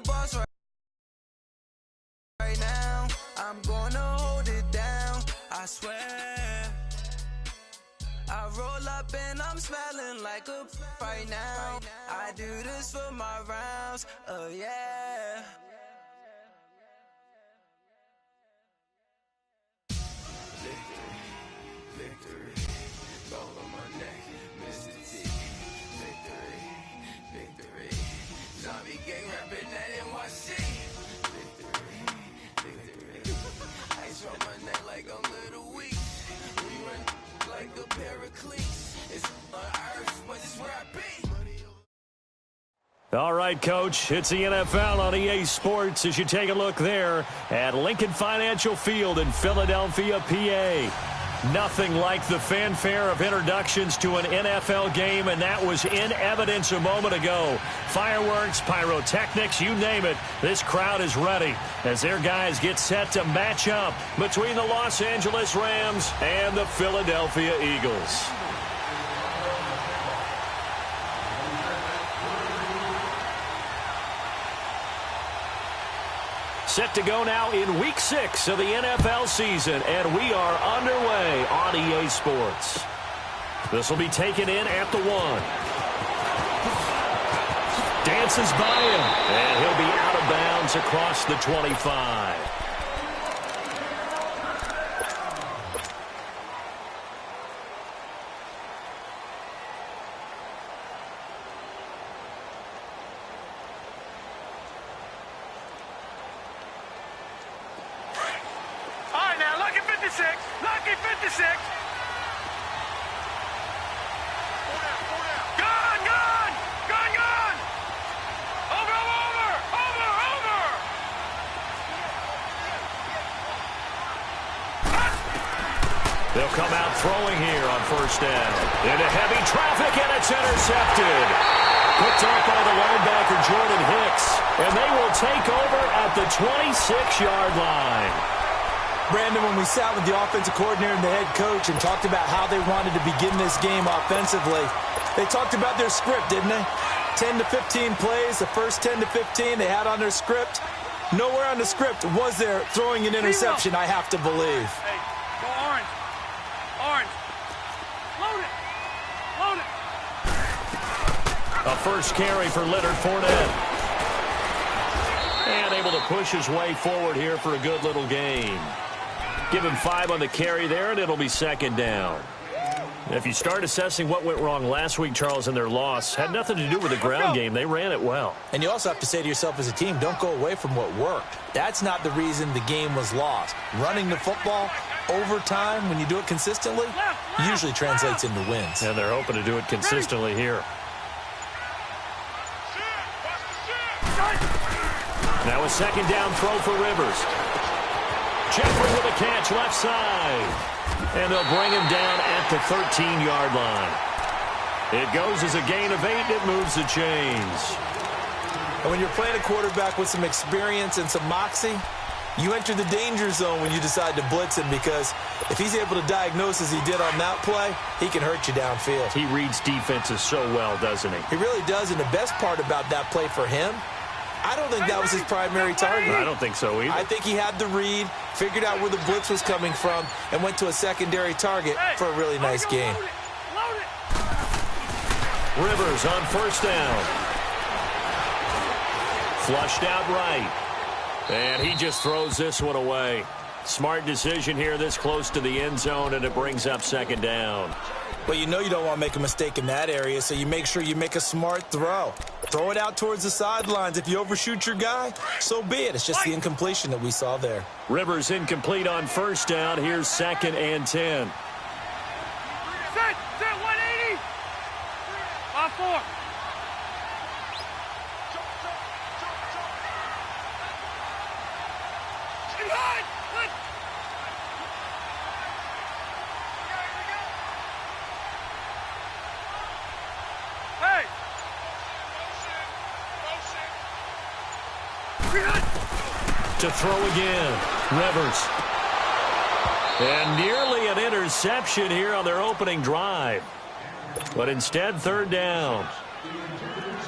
a boss right now. I'm gonna hold it down, I swear. I roll up and I'm smelling like a right now. I do this for my rounds, oh yeah. Victory, gold on my neck, Mr. T. Victory, zombie gang rapping that NYC. Victory, ice on my neck like I'm Little Weak. We run like a pair of cleats. It's on earth, but it's where I be. All right, Coach, it's the NFL on EA Sports as you take a look there at Lincoln Financial Field in Philadelphia, PA. Nothing like the fanfare of introductions to an NFL game, and that was in evidence a moment ago. Fireworks, pyrotechnics, you name it. This crowd is ready as their guys get set to match up between the Los Angeles Rams and the Philadelphia Eagles. Set to go now in Week 6 of the NFL season, and we are underway on EA Sports. This will be taken in at the 1. Dances by him, and he'll be out of bounds across the 25. Lucky 56. Gone. Over. They'll come out throwing here on first down. Into heavy traffic, and it's intercepted. Picked off by the linebacker, Jordan Hicks. And they will take over at the 26-yard line. Brandon, when we sat with the offensive coordinator and the head coach and talked about how they wanted to begin this game offensively, they talked about their script, didn't they? 10 to 15 plays, the first 10 to 15 they had on their script. Nowhere on the script was there throwing an interception, I have to believe. Hey, go orange. Load it. A first carry for Leonard Fournette. And able to push his way forward here for a good little gain. Give him 5 on the carry there, and it'll be second down. If you start assessing what went wrong last week, Charles, in their loss, had nothing to do with the ground game. They ran it well. And you also have to say to yourself as a team, don't go away from what worked. That's not the reason the game was lost. Running the football over time, when you do it consistently, usually translates into wins. And they're hoping to do it consistently here. Now a second down throw for Rivers. Jeffrey with a catch left side. And they'll bring him down at the 13-yard line. It goes as a gain of 8. It moves the chains. And when you're playing a quarterback with some experience and some moxie, you enter the danger zone when you decide to blitz him, because if he's able to diagnose as he did on that play, he can hurt you downfield. He reads defenses so well, doesn't he? He really does, and the best part about that play for him, I don't think that was his primary target. I don't think so either. I think he had the read, figured out where the blitz was coming from, and went to a secondary target for a really nice game. Rivers on first down. Flushed out right. And he just throws this one away. Smart decision here this close to the end zone, and it brings up second down. Well, you know you don't want to make a mistake in that area, so you make sure you make a smart throw. Throw it out towards the sidelines. If you overshoot your guy, so be it. It's just the incompletion that we saw there. Rivers incomplete on first down. Here's 2nd and 10. Set 180. 5-4. To throw again, Rivers. And nearly an interception here on their opening drive. But instead, third down.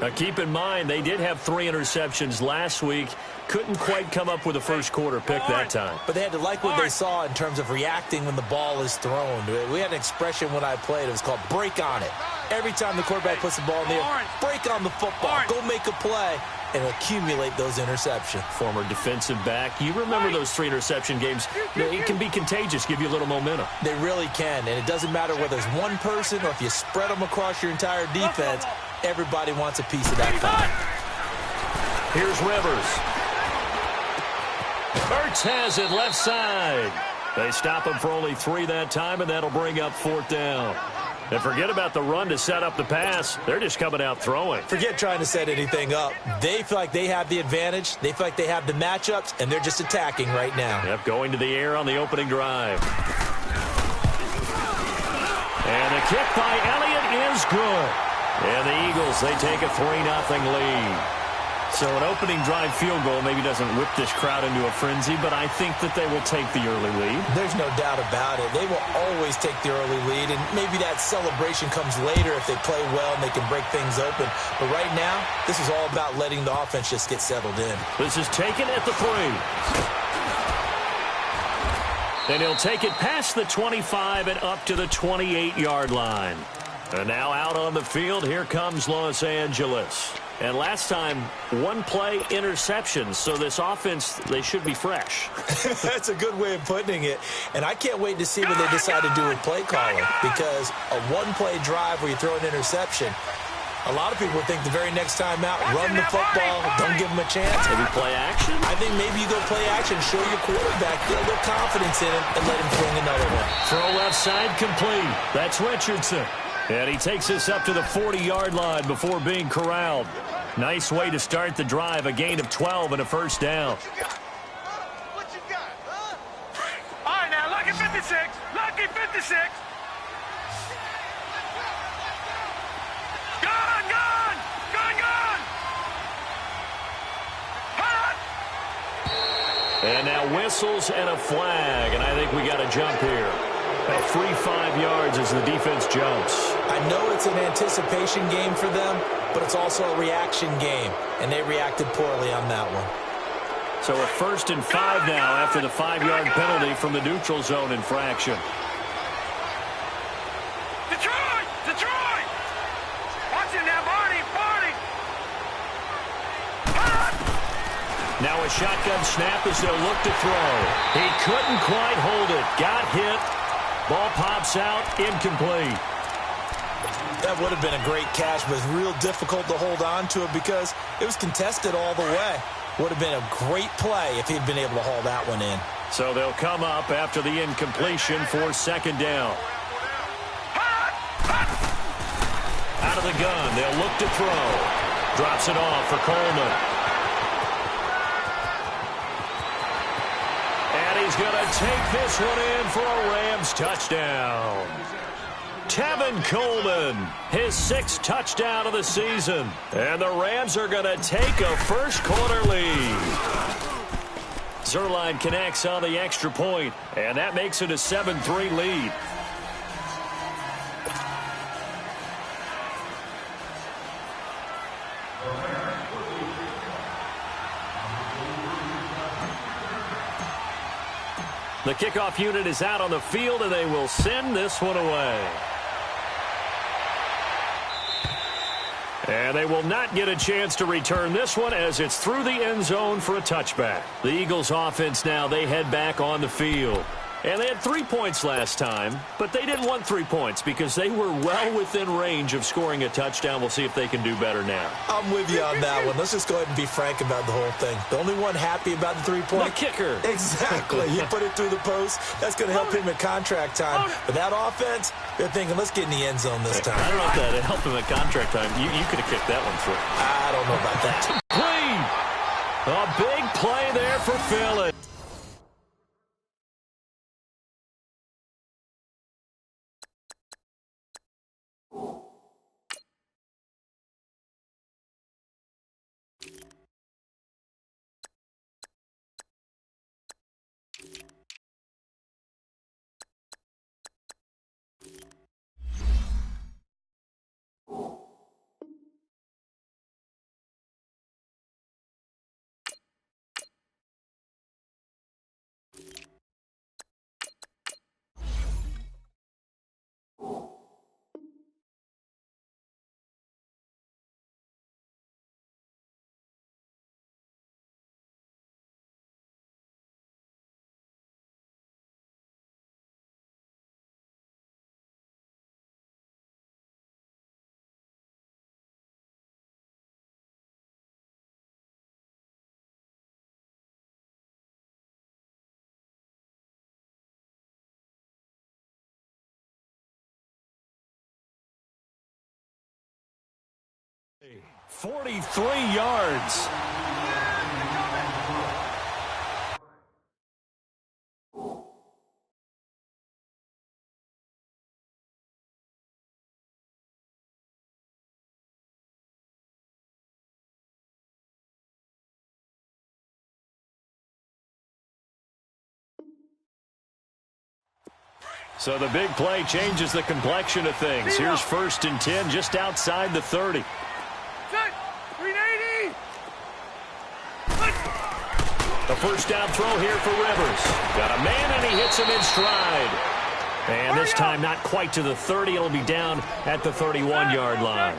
Now keep in mind, they did have 3 interceptions last week. Couldn't quite come up with a first quarter pick that time. But they had to like what they saw in terms of reacting when the ball is thrown. We had an expression when I played. It was called break on it. Every time the quarterback puts the ball in the air, break on the football. Go make a play and accumulate those interceptions. Former defensive back. You remember those 3 interception games. It can be contagious, give you a little momentum. They really can, and it doesn't matter whether it's one person or if you spread them across your entire defense. Everybody wants a piece of that pie. Here's Rivers. Ertz has it left side. They stop him for only 3 that time, and that'll bring up 4th down. And forget about the run to set up the pass. They're just coming out throwing. Forget trying to set anything up. They feel like they have the advantage. They feel like they have the matchups, and they're just attacking right now. Yep, going to the air on the opening drive. And the kick by Elliott is good. And the Eagles, they take a 3-0 lead. So an opening drive field goal maybe doesn't whip this crowd into a frenzy, but I think that they will take the early lead. There's no doubt about it. They will always take the early lead, and maybe that celebration comes later if they play well and they can break things open. But right now, this is all about letting the offense just get settled in. This is taken at the 3. And he'll take it past the 25 and up to the 28-yard line. And now out on the field, here comes Los Angeles. And last time, 1-play interception. So this offense, they should be fresh. That's a good way of putting it. And I can't wait to see what they decide to do with play calling. Because a 1-play drive where you throw an interception, a lot of people would think the very next time out, run the football, don't give them a chance. Maybe play action? I think maybe you go play action, show your quarterback, get a little confidence in him, and let him fling another one. Throw left side complete. That's Richardson. And he takes us up to the 40-yard line before being corralled. Nice way to start the drive, a gain of 12 and a first down. What you got, huh? All right, now, lucky 56. Lucky 56. Gone, gone. Gone, gone. Hot. And now whistles and a flag, and I think we got a jump here. A free 5 yards as the defense jumps. I know it's an anticipation game for them, but it's also a reaction game, and they reacted poorly on that one. So a 1st and 5 now after the 5-yard penalty from the neutral zone infraction. Detroit! Detroit! Watch it now, Barney! Barney! Hot. Now a shotgun snap as they'll look to throw. He couldn't quite hold it. Got hit. Ball pops out, incomplete. That would have been a great catch, but it's real difficult to hold on to it because it was contested all the way. Would have been a great play if he'd been able to haul that one in. So they'll come up after the incompletion for 2nd down. Out of the gun, they'll look to throw. Drops it off for Coleman. He's going to take this one in for a Rams touchdown. Tevin Coleman, his 6th touchdown of the season. And the Rams are going to take a first-quarter lead. Zerline connects on the extra point, and that makes it a 7-3 lead. The kickoff unit is out on the field, and they will send this one away. And they will not get a chance to return this one as it's through the end zone for a touchback. The Eagles offense now, they head back on the field. And they had 3 points last time, but they didn't want 3 points because they were well within range of scoring a touchdown. We'll see if they can do better now. I'm with you on that one. Let's just go ahead and be frank about the whole thing. The only one happy about the 3-point. The kicker. Exactly. You put it through the post. That's going to help him at contract time. But that offense, they're thinking, let's get in the end zone this time. I don't know if that helped him at contract time. You could have kicked that one through. I don't know about that. Clean. A big play there for Philly. 43 yards. So the big play changes the complexion of things. Here's 1st and 10 just outside the 30. Set. 380. A first down throw here for Rivers. Got a man, and he hits him in stride. And this time not quite to the 30. It'll be down at the 31-yard line.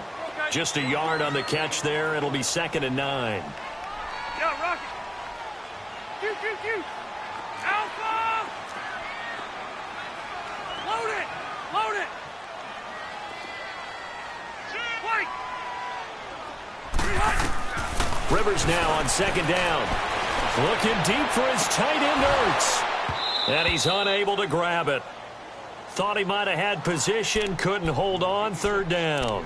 Just a yard on the catch there. It'll be 2nd and 9. Yeah, Rocket. Q. Alpha. Load it. Wait. Rivers now on 2nd down. Looking deep for his tight end, Ertz. And he's unable to grab it. Thought he might have had position, couldn't hold on. 3rd down.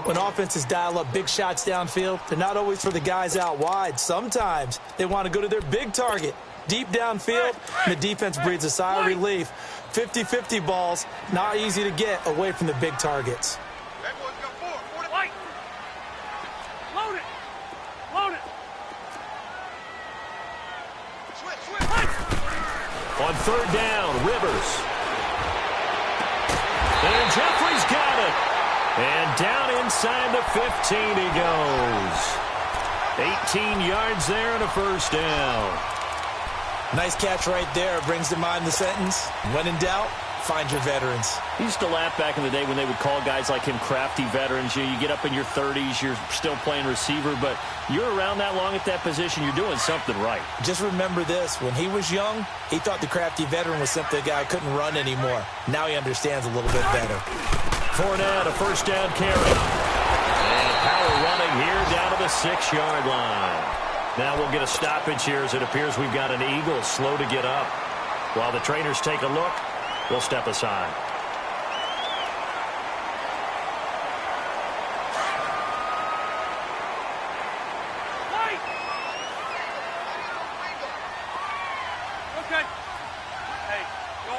When offenses dial up big shots downfield, they're not always for the guys out wide. Sometimes they want to go to their big target. Deep downfield, and the defense breathes a sigh of relief. 50-50 balls, not easy to get away from the big targets. That boy's got 4. White. Load it. Switch. On 3rd down, Rivers. And Jeffrey's got it. And down inside the 15 he goes. 18 yards there and a first down. Nice catch right there. Brings to mind the sentence, when in doubt, find your veterans. He used to laugh back in the day when they would call guys like him crafty veterans. You get up in your 30s, you're still playing receiver, but you're around that long at that position, you're doing something right. Just remember this. When he was young, he thought the crafty veteran was simply a guy who couldn't run anymore. Now he understands a little bit better. Fournette, a first down carry. And power running here down to the 6-yard line. Now we'll get a stoppage here as it appears we've got an Eagle slow to get up. While the trainers take a look, we'll step aside. Okay. Hey, go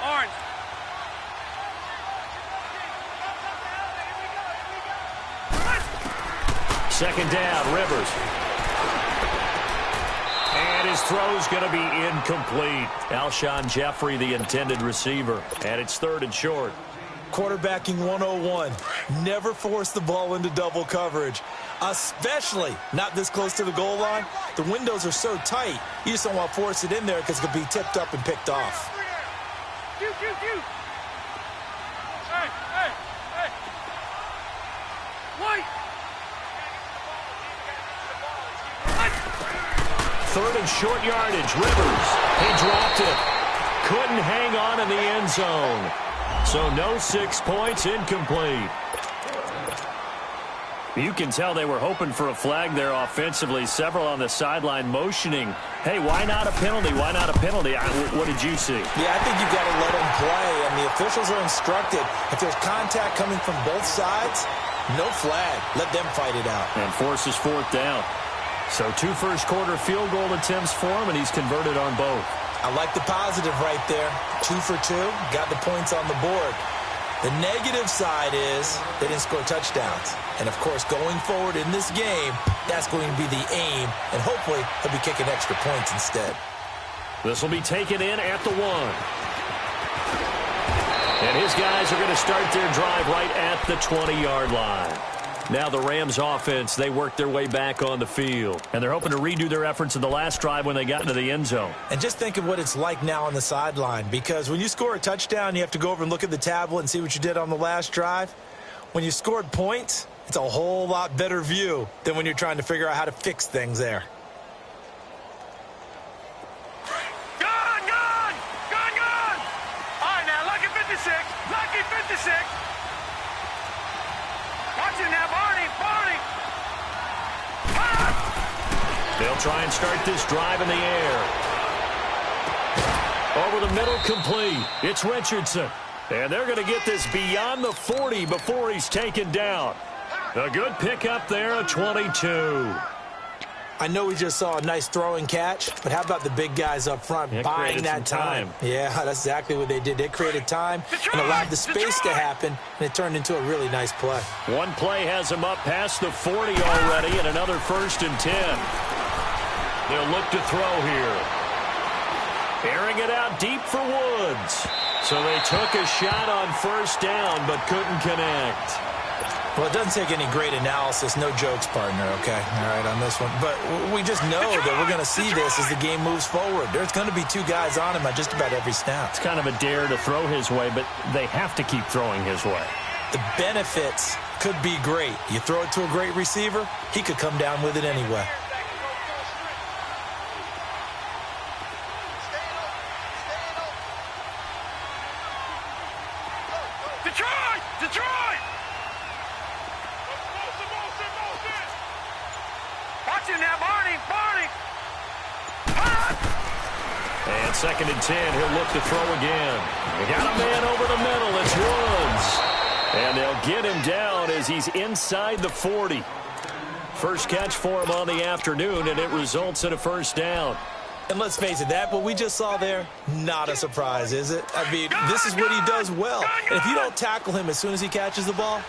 orange. 2nd down, Rivers. And his throw's going to be incomplete. Alshon Jeffrey, the intended receiver. And it's 3rd and short. Quarterbacking 101. Never force the ball into double coverage, especially not this close to the goal line. The windows are so tight, you just don't want to force it in there because it could be tipped up and picked off. Hey. 3rd and short yardage. Rivers. He dropped it. Couldn't hang on in the end zone. So no 6 points, incomplete. You can tell they were hoping for a flag there offensively. Several on the sideline motioning. Hey, why not a penalty? Why not a penalty? What did you see? Yeah, I think you've got to let them play, and the officials are instructed. If there's contact coming from both sides, no flag. Let them fight it out. And forces 4th down. So 2 first-quarter field goal attempts for him, and he's converted on both. I like the positive right there. 2 for 2, got the points on the board. The negative side is they didn't score touchdowns. And, of course, going forward in this game, that's going to be the aim, and hopefully he'll be kicking extra points instead. This will be taken in at the 1. And his guys are going to start their drive right at the 20-yard line. Now the Rams offense, they work their way back on the field. And they're hoping to redo their efforts in the last drive when they got into the end zone. And just think of what it's like now on the sideline. Because when you score a touchdown, you have to go over and look at the tablet and see what you did on the last drive. When you scored points, it's a whole lot better view than when you're trying to figure out how to fix things there. Gone! All right, now, lucky 56. Lucky 56. Watch it now, Barney. They'll try and start this drive in the air. Over the middle, complete. It's Richardson. And they're going to get this beyond the 40 before he's taken down. A good pickup there, a 22. I know we just saw a nice throwing catch, but how about the big guys up front buying that time? Yeah, that's exactly what they did. They created time and allowed the space to happen, and it turned into a really nice play. One play has him up past the 40 already, and another 1st and 10. They'll look to throw here. Airing it out deep for Woods. So they took a shot on 1st down, but couldn't connect. Well, it doesn't take any great analysis. No jokes, partner, okay? All right, on this one. But we just know that we're going to see this as the game moves forward. There's going to be 2 guys on him at just about every snap. It's kind of a dare to throw his way, but they have to keep throwing his way. The benefits could be great. You throw it to a great receiver, he could come down with it anyway. Detroit! Detroit! Watch him now, Barney! Barney! And 2nd and 10, he'll look to throw again. They got a man over the middle. It's Woods. And they'll get him down as he's inside the 40. First catch for him on the afternoon, and it results in a 1st down. And let's face it, that what we just saw there, not a surprise, is it? I mean, this is what he does well. And if you don't tackle him as soon as he catches the ball,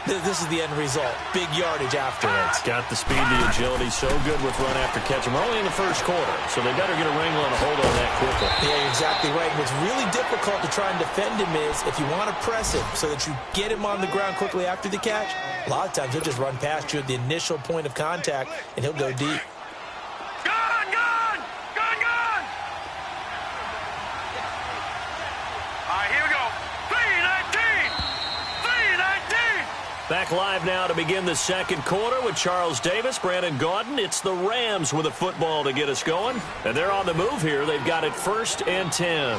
this is the end result. Big yardage afterwards. Got the speed, the agility, so good with run after catch. We're only in the 1st quarter, so they better get a wrangle and a hold on that quickly. Yeah, you're exactly right. What's really difficult to try and defend him is if you want to press him so that you get him on the ground quickly after the catch, a lot of times he'll just run past you at the initial point of contact, and he'll go deep. Back live now to begin the 2nd quarter with Charles Davis, Brandon Gaudin. It's the Rams with a football to get us going. And they're on the move here. They've got it 1st and 10.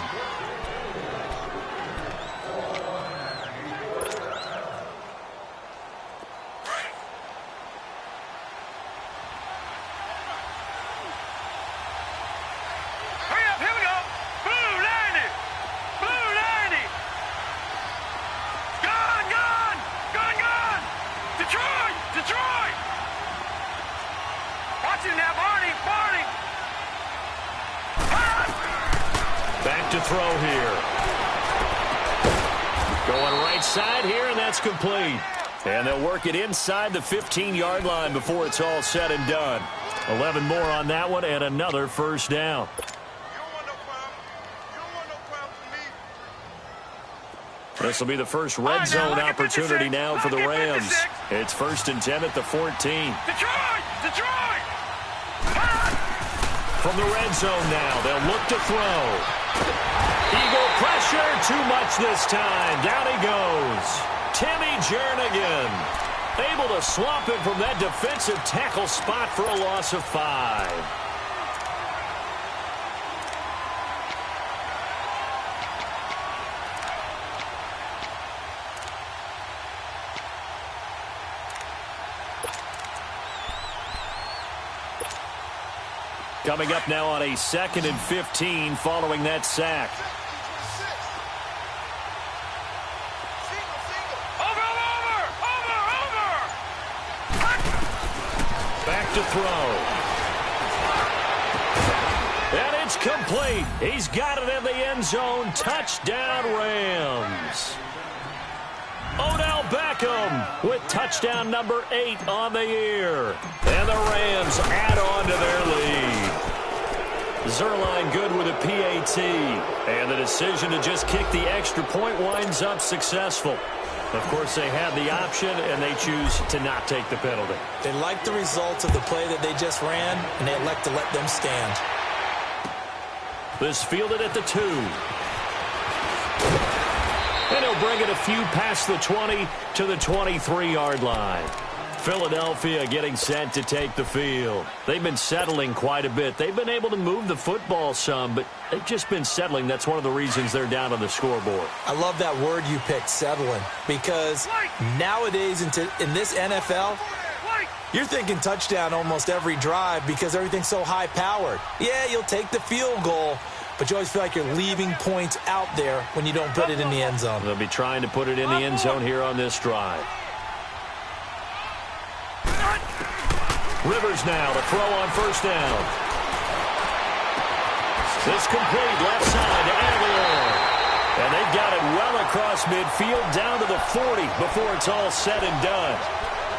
Back to throw here. Going right side here, and that's complete. And they'll work it inside the 15-yard line before it's all said and done. 11 more on that one, and another 1st down. This will be the first red zone opportunity now for the Rams. It's 1st and 10 at the 14. Detroit! Detroit! From the red zone now, they'll look to throw. Eagle pressure, too much this time. Down he goes. Timmy Jernigan able to swamp him from that defensive tackle spot for a loss of 5. Coming up now on a 2nd and 15 following that sack. Back to throw. And it's complete. He's got it in the end zone. Touchdown, Rams. Odell Beckham with touchdown number 8 on the year. And the Rams add on to their lead. Zuerlein good with a PAT. And the decision to just kick the extra point winds up successful. Of course, they had the option, and they choose to not take the penalty. They like the results of the play that they just ran, and they elect to let them stand. This fielded at the 2. And he'll bring it a few past the 20 to the 23-yard line. Philadelphia getting set to take the field. They've been settling quite a bit. They've been able to move the football some, but they've just been settling. That's one of the reasons they're down on the scoreboard. I love that word you picked, settling, because nowadays in this NFL, you're thinking touchdown almost every drive because everything's so high-powered. Yeah, you'll take the field goal, but you always feel like you're leaving points out there when you don't put it in the end zone. They'll be trying to put it in the end zone here on this drive. Rivers now to throw on first down. This complete left side to Aguilar. And they've got it well across midfield down to the 40 before it's all said and done.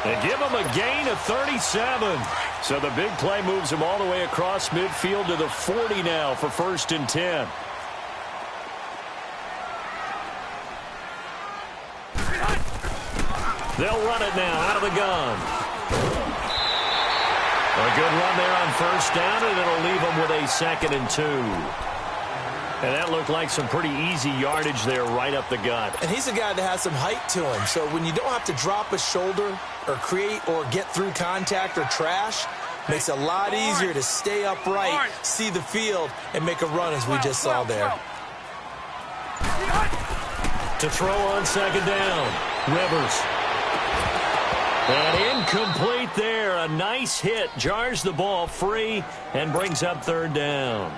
They give him a gain of 37. So the big play moves him all the way across midfield to the 40 now for 1st and 10. They'll run it now out of the gun. A good run there on first down, and it'll leave them with a 2nd and 2. And that looked like some pretty easy yardage there right up the gut. And he's a guy that has some height to him. So when you don't have to drop a shoulder or create or get through contact or trash, makes it a lot easier to stay upright, see the field, and make a run as we just saw there. To throw on 2nd down, Rivers. And incomplete there. A nice hit. Jars the ball free and brings up 3rd down.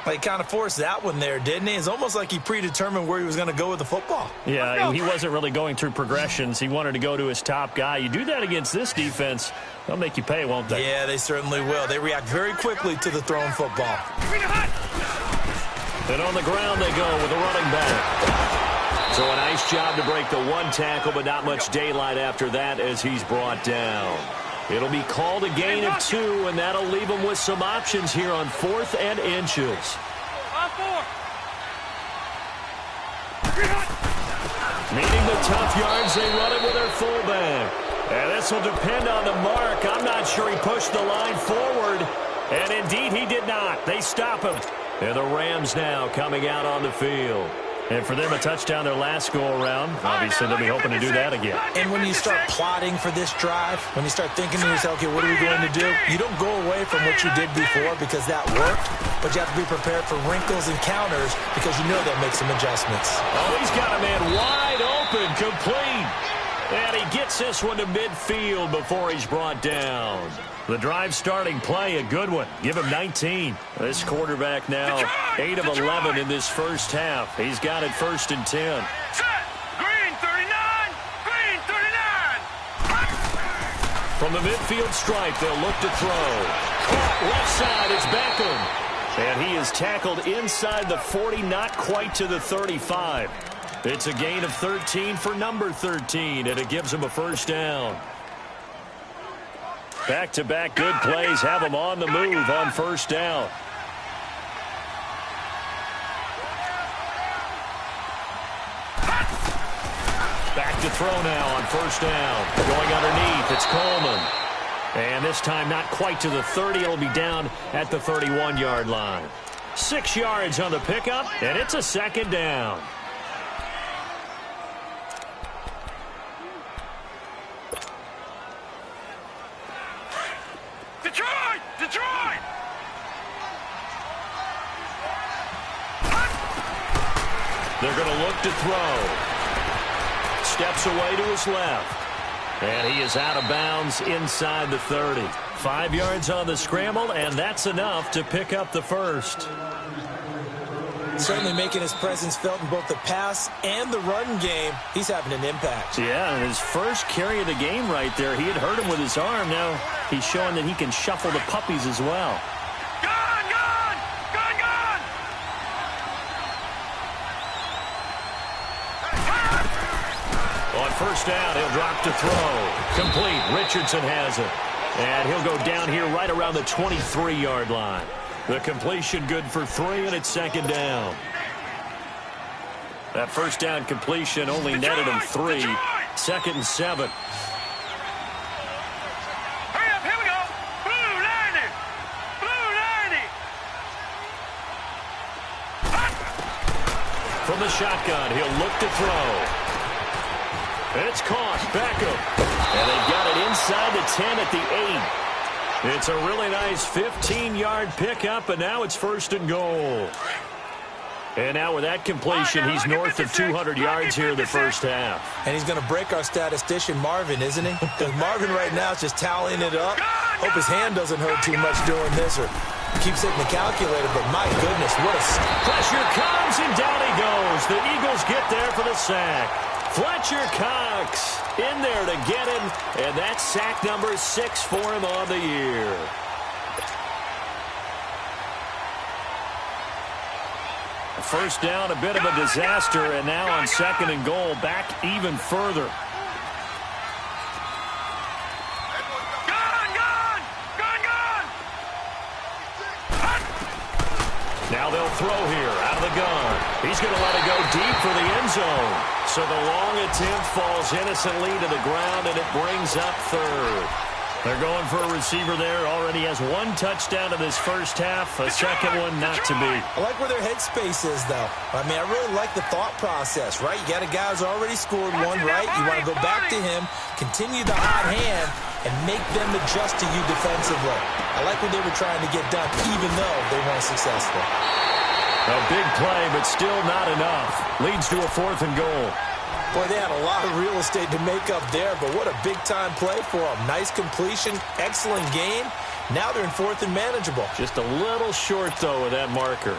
He kind of forced that one there, didn't he? It's almost like he predetermined where he was going to go with the football. Yeah, he wasn't really going through progressions. He wanted to go to his top guy. You do that against this defense, they'll make you pay, won't they? Yeah, they certainly will. They react very quickly to the thrown football. And on the ground they go with a running back. So a nice job to break the 1 tackle, but not much daylight after that as he's brought down. It'll be called a gain of 2, and that'll leave them with some options here on 4th and inches. Needing the tough yards, they run it with their fullback. And this will depend on the mark. I'm not sure he pushed the line forward. And indeed, he did not. They stop him. And the Rams now coming out on the field. And for them, a touchdown their last go-around. Obviously, they'll be hoping to do that again. And when you start plotting for this drive, when you start thinking to yourself, okay, what are we going to do? You don't go away from what you did before because that worked, but you have to be prepared for wrinkles and counters because you know they'll make some adjustments. Oh, he's got a man wide open, complete. And he gets this one to midfield before he's brought down. The drive starting play, a good one. Give him 19. This quarterback now 8 of 11 in this first half. He's got it 1st and 10. Green 39. Green 39. From the midfield stripe, they'll look to throw. Caught left side, it's Beckham. And he is tackled inside the 40, not quite to the 35. It's a gain of 13 for number 13, and it gives him a 1st down. Back-to-back good plays have him on the move on 1st down. Back to throw now on 1st down. Going underneath, it's Coleman. And this time not quite to the 30. It'll be down at the 31-yard line. 6 yards on the pickup, and it's a 2nd down. Detroit! They're going to look to throw. Steps away to his left. And he is out of bounds inside the 30. 5 yards on the scramble, and that's enough to pick up the 1st. Certainly making his presence felt in both the pass and the run game. He's having an impact. Yeah, and his first carry of the game right there, he had hurt him with his arm. Now he's showing that he can shuffle the puppies as well. Gone! On 1st down, he'll drop to throw. Complete. Richardson has it. And he'll go down here right around the 23-yard line. The completion good for 3, and it's 2nd down. That 1st down completion only netted him 3. 2nd and 7. Hurry up, here we go. Blue 90. Blue 90. From the shotgun, he'll look to throw. It's caught. Beckham. And they've got it inside the 10 at the 8. It's a really nice 15-yard pickup, and now it's 1st and goal. And now with that completion, he's north of 200 yards here in the first half. And he's going to break our statistician, Marvin, isn't he? Because Marvin right now is just toweling it up. Hope his hand doesn't hurt too much doing this, or Keeps hitting the calculator, but my goodness, what a... Pressure comes, and down he goes. The Eagles get there for the sack. Fletcher Cox in there to get him, and that's sack number 6 for him on the year. First down, a bit of a disaster, and now on 2nd and goal, back even further. Now they'll throw here out of the gun. He's going to let it go deep for the end zone. So the long attempt falls innocently to the ground, and it brings up 3rd. They're going for a receiver there. Already has 1 touchdown in this first half. A second one not to be. I like where their headspace is, though. I mean, I really like the thought process, right? You got a guy who's already scored 1, right? You want to go back to him, continue the hot hand, and make them adjust to you defensively. I like what they were trying to get done, even though they weren't successful. A big play, but still not enough. Leads to a 4th and goal. Boy, they had a lot of real estate to make up there, but what a big-time play for them. Nice completion, excellent game. Now they're in 4th and manageable. Just a little short, though, of that marker.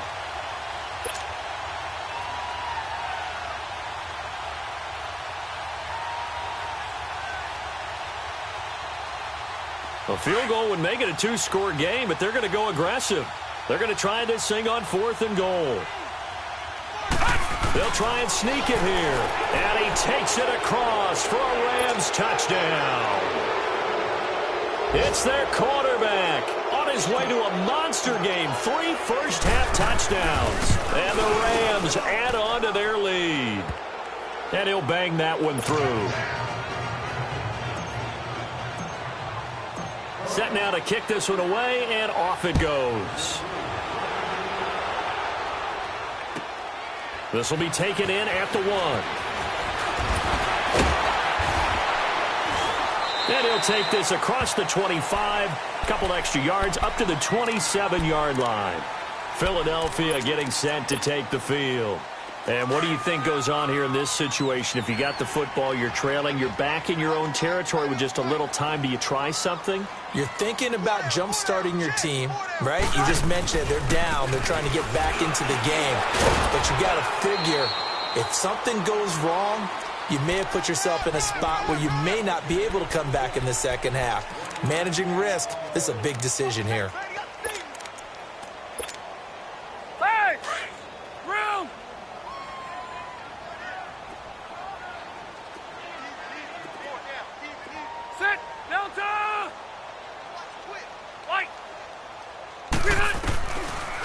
A field goal would make it a 2-score game, but they're going to go aggressive. They're going to try this thing on 4th and goal. They'll try and sneak it here. And he takes it across for a Rams touchdown. It's their quarterback on his way to a monster game. 3 first-half touchdowns. And the Rams add on to their lead. And he'll bang that one through. Set now to kick this one away, and off it goes. This will be taken in at the 1. And he'll take this across the 25. A couple extra yards up to the 27-yard line. Philadelphia getting set to take the field. And what do you think goes on here in this situation? If you got the football, you're trailing, you're back in your own territory with just a little time. Do you try something? You're thinking about jump-starting your team, right? You just mentioned it. They're down. They're trying to get back into the game. But you got to figure, if something goes wrong, you may have put yourself in a spot where you may not be able to come back in the second half. Managing risk, this is a big decision here.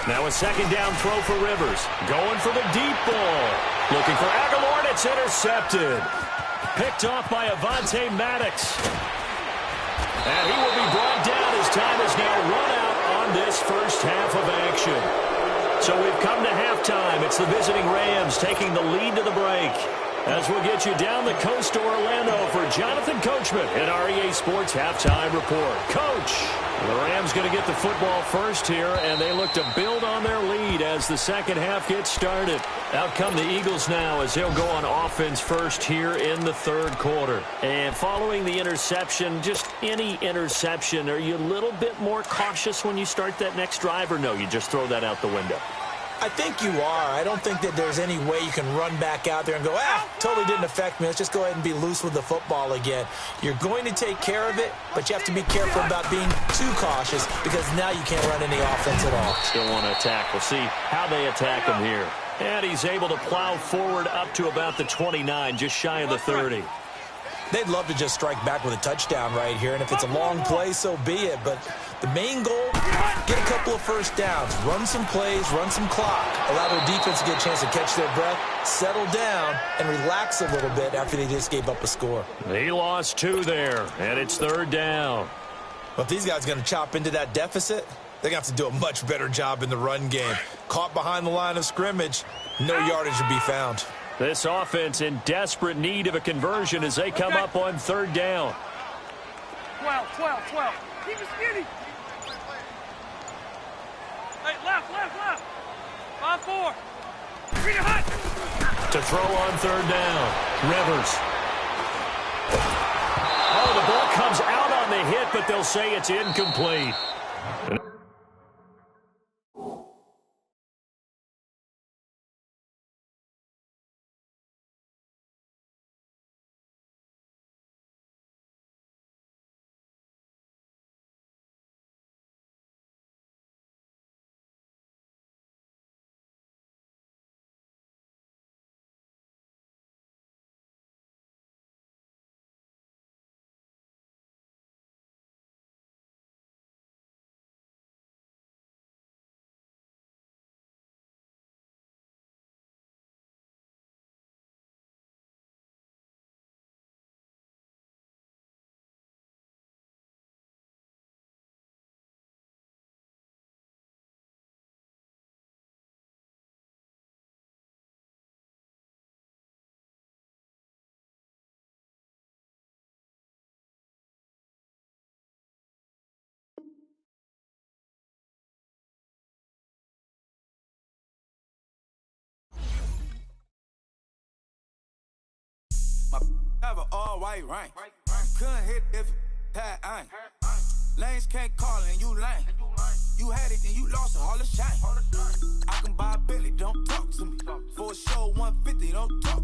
Now a second down throw for Rivers. Going for the deep ball. Looking for Aguilar, and it's intercepted. Picked off by Avonte Maddox. And he will be brought down as time is now run out on this first half of action. So we've come to halftime. It's the visiting Rams taking the lead to the break. As we'll get you down the coast to Orlando for Jonathan Coachman in our EA Sports Halftime Report. Coach, the Rams going to get the football first here, and they look to build on their lead as the second half gets started. Out come the Eagles now as they'll go on offense first here in the 3rd quarter. And following the interception, just any interception, are you a little bit more cautious when you start that next drive, or no, you just throw that out the window? I think you are. I don't think that there's any way you can run back out there and go, totally didn't affect me. Let's just go ahead and be loose with the football again. You're going to take care of it, but you have to be careful about being too cautious because now you can't run any offense at all. Still want to attack. We'll see how they attack him here. And he's able to plow forward up to about the 29, just shy of the 30. They'd love to just strike back with a touchdown right here, and if it's a long play, so be it. But the main goal, get a couple of first downs, run some plays, run some clock, allow their defense to get a chance to catch their breath, settle down, and relax a little bit after they just gave up a score. He lost 2 there, and it's 3rd down. Well, if these guys are going to chop into that deficit, they're going to have to do a much better job in the run game. Caught behind the line of scrimmage, no yardage to be found. This offense in desperate need of a conversion as they come up on 3rd down. 12. Keep it skinny. Hey, left. 5-4. Read it hot. To throw on 3rd down. Rivers. Oh, the ball comes out on the hit, but they'll say it's incomplete. have an all-white ring. Couldn't hit if had ain't. Lanes can't call and you lame. You had it and you lost it, all the shame. I can buy a Billy, don't talk to me. For a show 150, don't talk